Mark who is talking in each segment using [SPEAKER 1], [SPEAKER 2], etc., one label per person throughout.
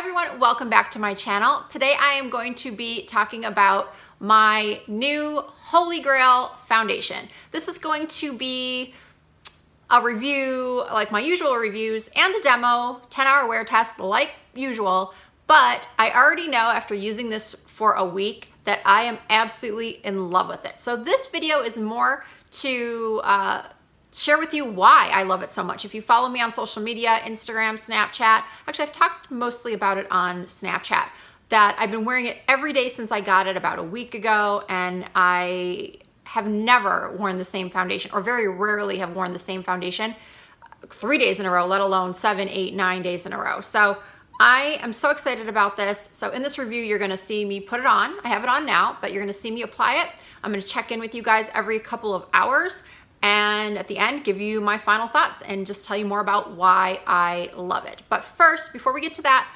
[SPEAKER 1] everyone, welcome back to my channel. Today I am going to be talking about my new Holy Grail foundation. This is going to be a review like my usual reviews and a demo, 10-hour wear test like usual, but I already know after using this for a week that I am absolutely in love with it. So this video is more to share with you why I love it so much. If you follow me on social media, Instagram, Snapchat, actually I've talked mostly about it on Snapchat, that I've been wearing it every day since I got it about a week ago, and I have never worn the same foundation, or very rarely have worn the same foundation 3 days in a row, let alone 7, 8, 9 days in a row. So I am so excited about this. So in this review, you're gonna see me put it on. I have it on now, but you're gonna see me apply it. I'm gonna check in with you guys every couple of hours, and at the end, give you my final thoughts and just tell you more about why I love it. But first, before we get to that,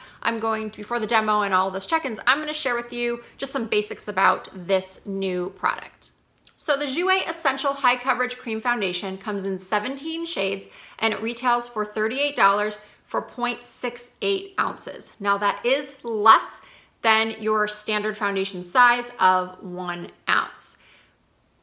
[SPEAKER 1] before the demo and all those check-ins, I'm gonna share with you just some basics about this new product. So the Jouer Essential High Coverage Cream Foundation comes in 17 shades and it retails for $38 for 0.68 ounces. Now that is less than your standard foundation size of 1 ounce.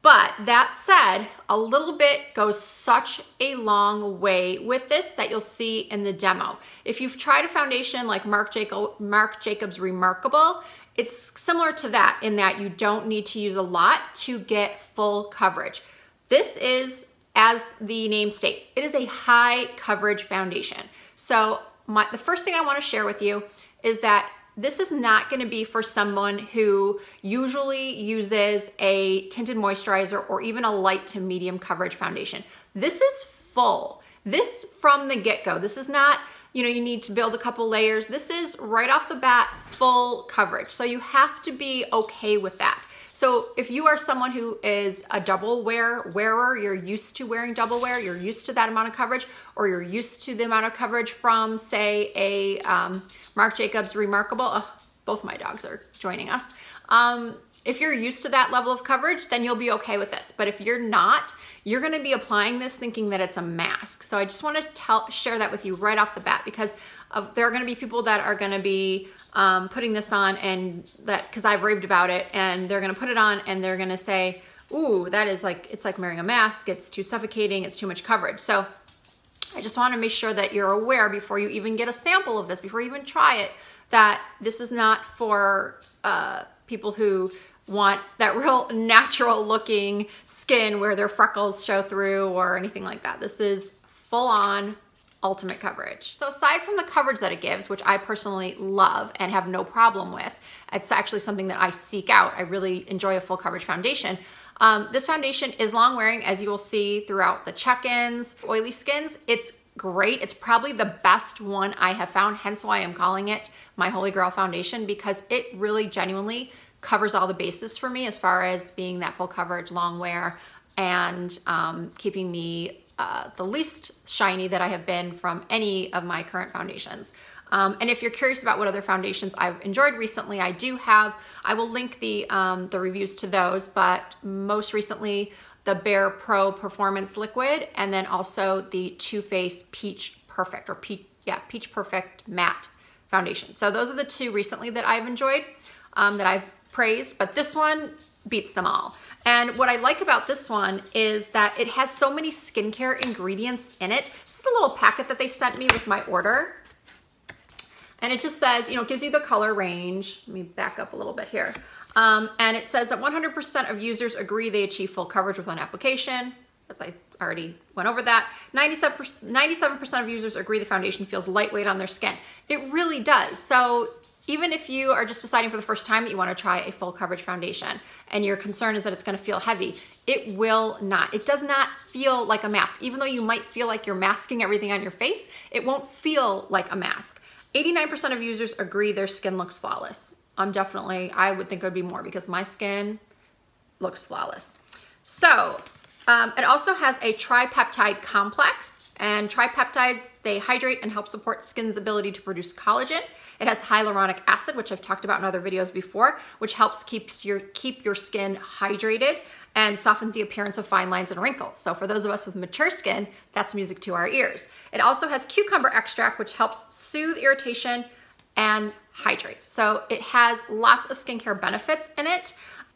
[SPEAKER 1] But that said, a little bit goes such a long way with this that you'll see in the demo. If you've tried a foundation like Marc Jacobs Remarkable, it's similar to that in that you don't need to use a lot to get full coverage. This is, as the name states, it is a high coverage foundation. So the first thing I want to share with you is that this is not going to be for someone who usually uses a tinted moisturizer or even a light to medium coverage foundation. This is full. This from the get-go. This is not, you need to build a couple layers. This is right off the bat full coverage. So you have to be okay with that. So if you are someone who is a double wearer, you're used to wearing double wear, you're used to that amount of coverage, or you're used to the amount of coverage from, say, a Marc Jacobs Remarkable. Both my dogs are joining us. If you're used to that level of coverage, then you'll be okay with this. But if you're not, you're gonna be applying this thinking that it's a mask. So I just wanna share that with you right off the bat, because there are gonna be people that are gonna be putting this on, and because I've raved about it, and they're gonna put it on and they're gonna say, ooh, it's like wearing a mask, it's too suffocating, it's too much coverage. So I just wanna make sure that you're aware before you even get a sample of this, before you even try it, that this is not for people who want that real natural looking skin where their freckles show through or anything like that. This is full on ultimate coverage. So aside from the coverage that it gives, which I personally love and have no problem with, it's actually something that I seek out. I really enjoy a full coverage foundation. This foundation is long wearing, as you will see throughout the check-ins. Oily skins, it's great. It's probably the best one I have found, hence why I'm calling it my Holy Grail foundation, because it really genuinely covers all the bases for me as far as being that full coverage, long wear, and keeping me the least shiny that I have been from any of my current foundations. And if you're curious about what other foundations I've enjoyed recently, I will link the reviews to those, but most recently the Bare Pro Performance Liquid, and then also the Too Faced Peach Perfect, or Peach Perfect Matte Foundation. So those are the two recently that I've enjoyed, that I've praised, but this one beats them all. And what I like about this one is that it has so many skincare ingredients in it. This is a little packet that they sent me with my order. And it just says, it gives you the color range. Let me back up a little bit here. And it says that 100% of users agree they achieve full coverage with one application. As I already went over that. 97% of users agree the foundation feels lightweight on their skin. It really does. So even if you are just deciding for the first time that you want to try a full coverage foundation and your concern is that it's going to feel heavy, it will not. It does not feel like a mask. Even though you might feel like you're masking everything on your face, it won't feel like a mask. 89% of users agree their skin looks flawless. I would think it would be more because my skin looks flawless. So it also has a tripeptide complex. And tripeptides, they hydrate and help support skin's ability to produce collagen. It has hyaluronic acid, which I've talked about in other videos before, which helps keep your skin hydrated and softens the appearance of fine lines and wrinkles. So for those of us with mature skin, that's music to our ears. It also has cucumber extract, which helps soothe irritation and hydrates. So it has lots of skincare benefits in it.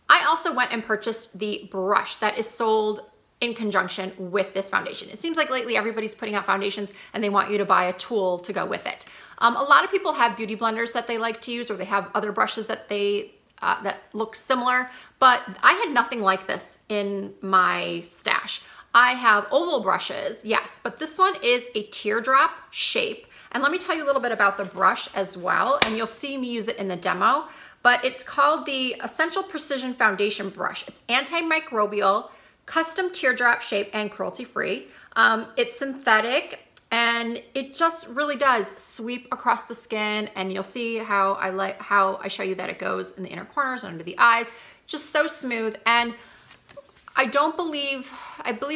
[SPEAKER 1] I also went and purchased the brush that is sold in conjunction with this foundation. It seems like lately everybody's putting out foundations and they want you to buy a tool to go with it. A lot of people have beauty blenders that they like to use, or they have other brushes that that look similar, but I had nothing like this in my stash. I have oval brushes, yes, but this one is a teardrop shape. And let me tell you a little bit about the brush as well, and you'll see me use it in the demo, but it's called the Essential Precision Foundation Brush. It's antimicrobial, custom teardrop shape, and cruelty-free. It's synthetic, and it just really does sweep across the skin, and you'll see how I show you that it goes in the inner corners and under the eyes. Just so smooth. And I believe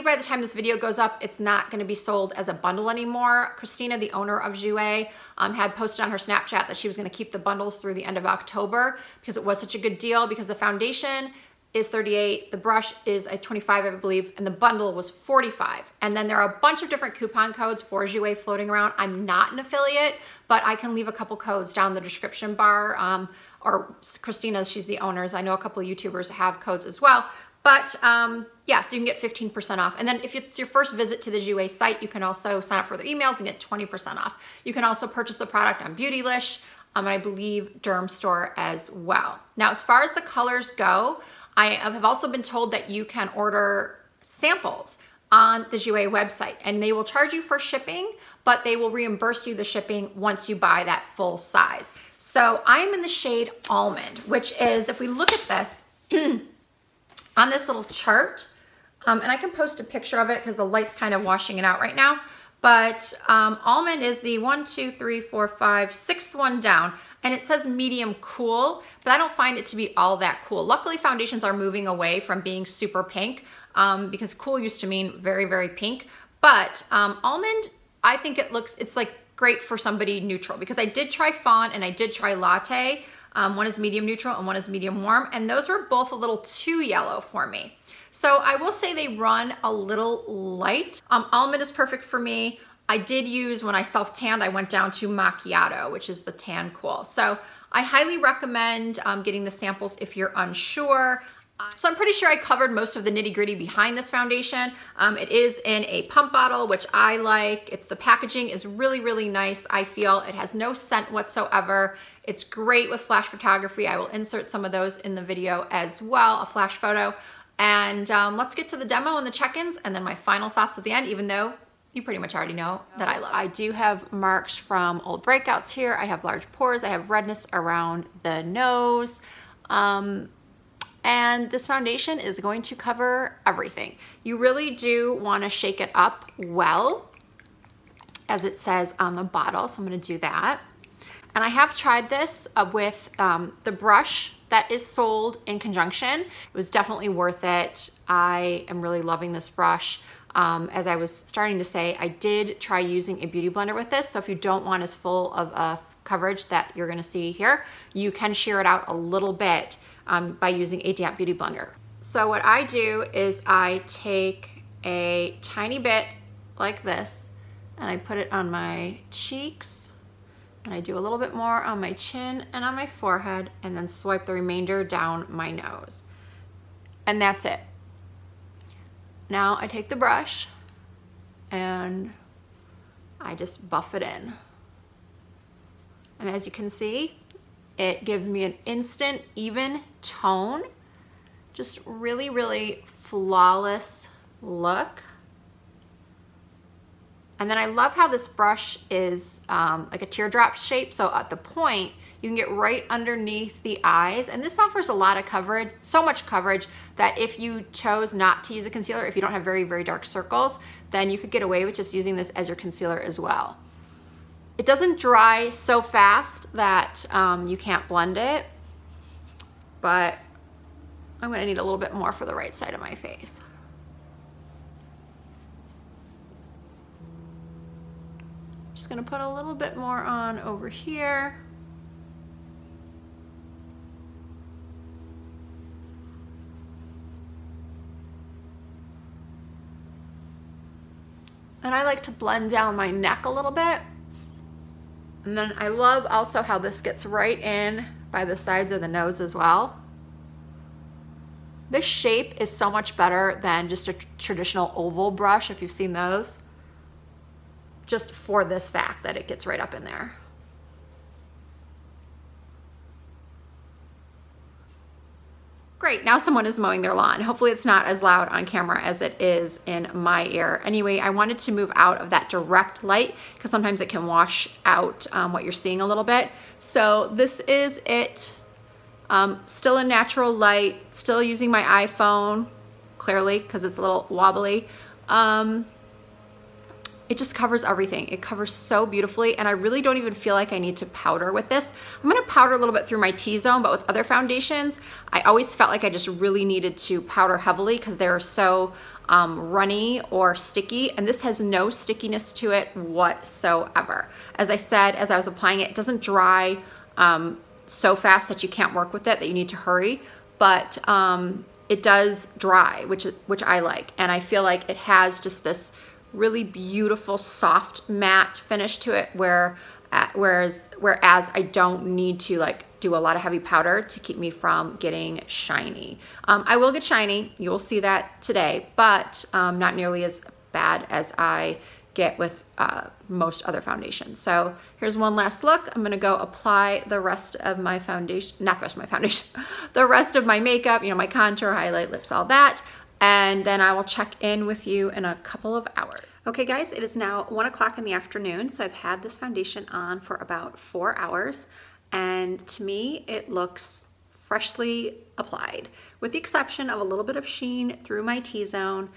[SPEAKER 1] by the time this video goes up, it's not going to be sold as a bundle anymore. Christina, the owner of Jouer, had posted on her Snapchat that she was going to keep the bundles through the end of October because it was such a good deal, because the foundation is $38, the brush is a $25, I believe, and the bundle was $45. And then there are a bunch of different coupon codes for Jouer floating around. I'm not an affiliate, but I can leave a couple codes down in the description bar, or Christina, she's the owner. I know a couple of YouTubers have codes as well. But yeah, so you can get 15% off. And then if it's your first visit to the Jouer site, you can also sign up for their emails and get 20% off. You can also purchase the product on Beautylish, and I believe Derm Store as well. Now, as far as the colors go, I have also been told that you can order samples on the Jouer website, and they will charge you for shipping, but they will reimburse you the shipping once you buy that full size. So I'm in the shade Almond, which is, if we look at this, on this little chart, and I can post a picture of it because the light's kind of washing it out right now, but Almond is the 6th one down, and it says medium cool, but I don't find it to be all that cool. Luckily, foundations are moving away from being super pink, because cool used to mean very, very pink, but Almond, I think it's like great for somebody neutral, because I did try fawn and I did try latte. One is medium neutral and one is medium warm, and those were both a little too yellow for me. So I will say they run a little light. Almond is perfect for me. I did use, when I self-tanned, I went down to macchiato, which is the tan cool. So I highly recommend getting the samples if you're unsure. So I'm pretty sure I covered most of the nitty-gritty behind this foundation. It is in a pump bottle, which I like. The packaging is really, really nice, I feel. It has no scent whatsoever. It's great with flash photography. I will insert some of those in the video as well, a flash photo. And let's get to the demo and the check-ins, and then my final thoughts at the end, even though you pretty much already know that I love it. I do have marks from old breakouts here. I have large pores. I have redness around the nose. And this foundation is going to cover everything. You really do want to shake it up well, as it says on the bottle, so I'm going to do that. And I have tried this with the brush that is sold in conjunction. It was definitely worth it. I am really loving this brush. As I was starting to say, I did try using a beauty blender with this, so if you don't want as full of a coverage that you're going to see here, you can shear it out a little bit by using a damp beauty blender. So what I do is I take a tiny bit like this, and I put it on my cheeks, and I do a little bit more on my chin and on my forehead, and then swipe the remainder down my nose. And that's it. Now I take the brush and I just buff it in. And as you can see, it gives me an instant even tone, just really, really flawless look. And then I love how this brush is like a teardrop shape. So at the point, you can get right underneath the eyes. And this offers a lot of coverage, so much coverage that if you chose not to use a concealer, if you don't have very, very dark circles, then you could get away with just using this as your concealer as well. It doesn't dry so fast that you can't blend it, but I'm gonna need a little bit more for the right side of my face. Just gonna put a little bit more on over here. And I like to blend down my neck a little bit. And then I love also how this gets right in by the sides of the nose as well. This shape is so much better than just a traditional oval brush, if you've seen those, just for this fact that it gets right up in there. Great, now someone is mowing their lawn. Hopefully it's not as loud on camera as it is in my ear. Anyway, I wanted to move out of that direct light because sometimes it can wash out what you're seeing a little bit. So this is it. Still in natural light, still using my iPhone, clearly, because it's a little wobbly. It just covers everything. It covers so beautifully, and I really don't even feel like I need to powder with this. I'm gonna powder a little bit through my T-zone, but with other foundations, I always felt like I just really needed to powder heavily because they're so runny or sticky, and this has no stickiness to it whatsoever. As I said, as I was applying it, it doesn't dry so fast that you can't work with it, that you need to hurry, but it does dry, which I like, and I feel like it has just this really beautiful soft matte finish to it, whereas I don't need to like do a lot of heavy powder to keep me from getting shiny. I will get shiny, you will see that today, but not nearly as bad as I get with most other foundations. So here's one last look. I'm gonna go apply the rest of my foundation, not the rest of my foundation, the rest of my makeup, you know, my contour, highlight, lips, all that. And then I will check in with you in a couple of hours. Okay guys, it is now 1 o'clock in the afternoon, so I've had this foundation on for about 4 hours, and to me, it looks freshly applied. With the exception of a little bit of sheen through my T-zone,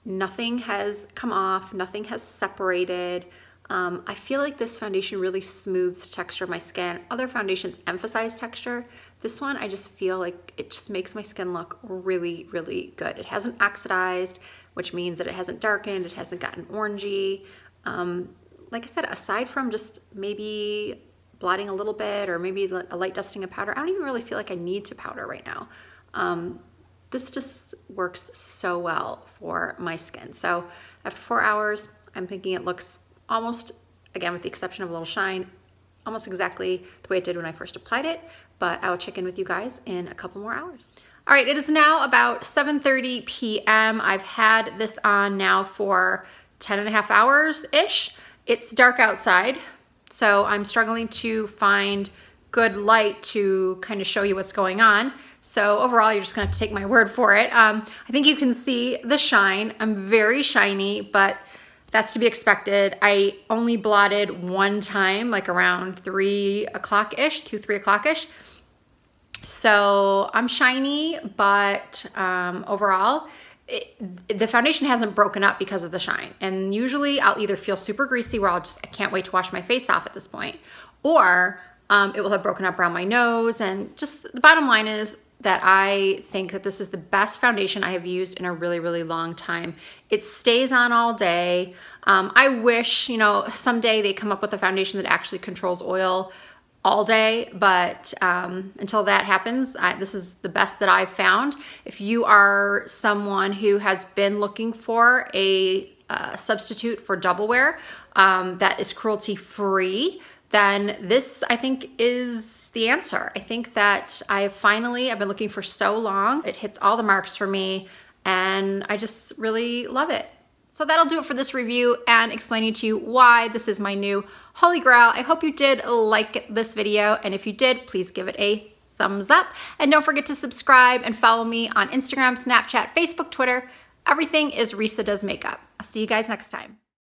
[SPEAKER 1] nothing has come off, nothing has separated. I feel like this foundation really smooths the texture of my skin. Other foundations emphasize texture. This one, I just feel like it just makes my skin look really, really good. It hasn't oxidized, which means that it hasn't darkened, it hasn't gotten orangey. Like I said, aside from just maybe blotting a little bit or maybe a light dusting of powder, I don't even really feel like I need to powder right now. This just works so well for my skin. So after 4 hours, I'm thinking it looks almost, again, with the exception of a little shine, almost exactly the way it did when I first applied it, but I will check in with you guys in a couple more hours. All right, it is now about 7:30 p.m. I've had this on now for 10.5 hours-ish. It's dark outside, so I'm struggling to find good light to kind of show you what's going on. So overall, you're just gonna have to take my word for it. I think you can see the shine. I'm very shiny, but that's to be expected. I only blotted one time, like around 3 o'clock-ish, 2, 3 o'clock-ish. So I'm shiny, but overall, the foundation hasn't broken up because of the shine. And usually I'll either feel super greasy where I can't wait to wash my face off at this point, or it will have broken up around my nose. And just the bottom line is that I think that this is the best foundation I have used in a really, really long time. It stays on all day. I wish, you know, someday they come up with a foundation that actually controls oil all day, but until that happens, this is the best that I've found. If you are someone who has been looking for a substitute for Doubewear that is cruelty-free, then this, I think, is the answer. I think that I've been looking for so long. It hits all the marks for me, and I just really love it. So that'll do it for this review and explaining to you why this is my new Holy Grail. I hope you did like this video, and if you did, please give it a thumbs up. And don't forget to subscribe and follow me on Instagram, Snapchat, Facebook, Twitter. Everything is Risa Does Makeup. I'll see you guys next time.